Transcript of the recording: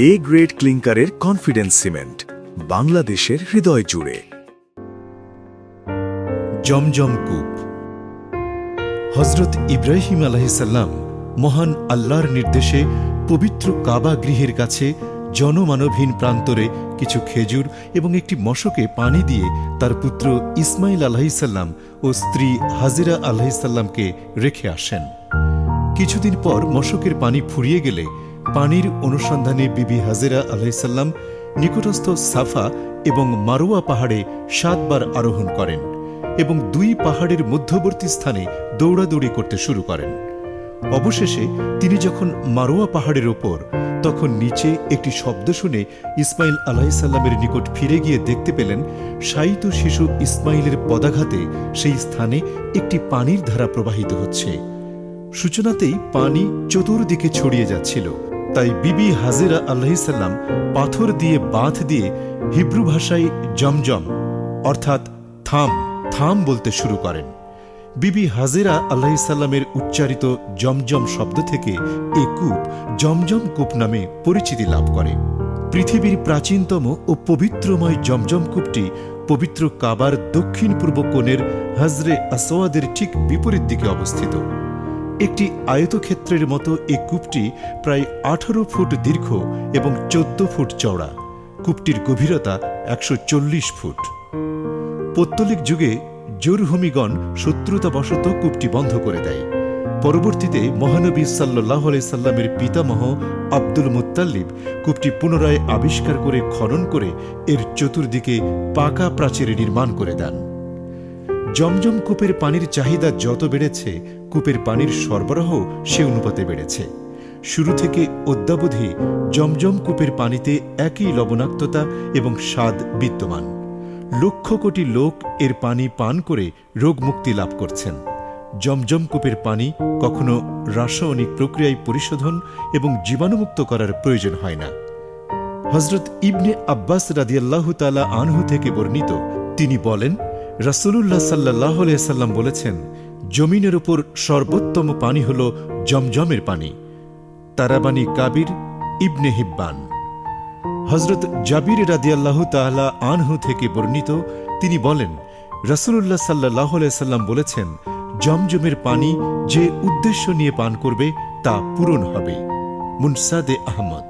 A grade ক্লিংকারের confidence cement, বাংলাদেশের হৃদয় জুড়ে। জমজম কূপ। হজরত ইব্রাহিম আলাইহিসসালাম মহান আল্লাহর নির্দেশে পবিত্র কাবা গৃহের কাছে জনমানবহীন প্রান্তরে কিছু খেজুর এবং একটি মশকে পানি দিয়ে তার পুত্র ইসমাইল আলাইহিসসালাম ও স্ত্রী হাজিরা আলাইহিসসালামকে রেখে আসেন। কিছুদিন পর মশকের পানি ফুরিয়ে গেলে পানির অনুসন্ধানে বিবি হাজিরা আলাইহিসসালাম নিকটস্থ সাফা এবং মারোয়া পাহাড়ে 7 বার আরোহণ করেন এবং 2 পাহাড়ের মধ্যবর্তী স্থানে দৌড়াদৌড়ি করতে শুরু করেন। অবশেষে তিনি যখন মারোয়া পাহাড়ের ওপর, তখন নিচে একটি শব্দ শুনে ইসমাইল আলাইহিসসালামের নিকট ফিরে গিয়ে দেখতে পেলেন শায়িত শিশু ইসমাইলের পদাঘাতে সেই স্থানে একটি পানির ধারা প্রবাহিত হচ্ছে। সূচনাতেই পানি চতুর্দিকে ছড়িয়ে যাচ্ছিল। তাই বিবি হাজিরা আলাইহিসসালাম পাথর দিয়ে বাঁধ দিয়ে হিব্রু ভাষায় জমজম অর্থাৎ থাম থাম বলতে শুরু করেন। বিবি হাজিরা আলাইহিসসালামের উচ্চারিত জমজম শব্দ থেকে এ কূপ জমজম কূপ নামে পরিচিতি লাভ করে। পৃথিবীর প্রাচীনতম ও পবিত্রময় জমজম কূপটি পবিত্র কাবার দক্ষিণ পূর্ব কোণের হজরে আসওয়াদের ঠিক বিপরীত দিকে অবস্থিত। একটি আয়তক্ষেত্রের মতো এ কূপটি প্রায় 18 ফুট দীর্ঘ এবং 14 ফুট চওড়া। কূপটির গভীরতা 140 ফুট। পৌত্তলিক যুগে জুরহুমিগণ শত্রুতাবশত কূপটি বন্ধ করে দেয়। পরবর্তীতে মহানবী সাল্লাল্লাহু আলাইহি সাল্লামের পিতামহ আব্দুল মুত্তালিব কূপটি পুনরায় আবিষ্কার করে খনন করে এর চতুর্দিকে পাকা প্রাচীর নির্মাণ করে দেন। জমজম কূপের পানির চাহিদা যত বেড়েছে, কূপের পানির সরবরাহ সে অনুপাতে বেড়েছে। শুরু থেকে অদ্যাবধি জমজম কূপের পানিতে একই লবণাক্ততা এবং স্বাদ বিদ্যমান। লক্ষ কোটি লোক এর পানি পান করে রোগমুক্তি লাভ করছেন। জমজম কূপের পানি কখনো রাসায়নিক প্রক্রিয়ায় পরিশোধন এবং জীবাণুমুক্ত করার প্রয়োজন হয় না। হজরত ইবনে আব্বাস রাদিয়াল্লাহু তাআলা আনহু থেকে বর্ণিত, তিনি বলেন, রাসূলুল্লাহ সাল্লাল্লাহু আলাইহি সাল্লাম বলেছেন, জমিনের উপর সর্বোত্তম পানি হল জমজমের পানি। তারাবানি কাবির, ইবনে হিব্বান। হজরত জাবির রাদিয়াল্লাহু তাআলা আনহু থেকে বর্ণিত, তিনি বলেন, রাসূলুল্লাহ সাল্লাল্লাহু আলাইহি সাল্লাম বলেছেন, জমজমের পানি যে উদ্দেশ্য নিয়ে পান করবে তা পূরণ হবে। মুনসাদে আহমদ।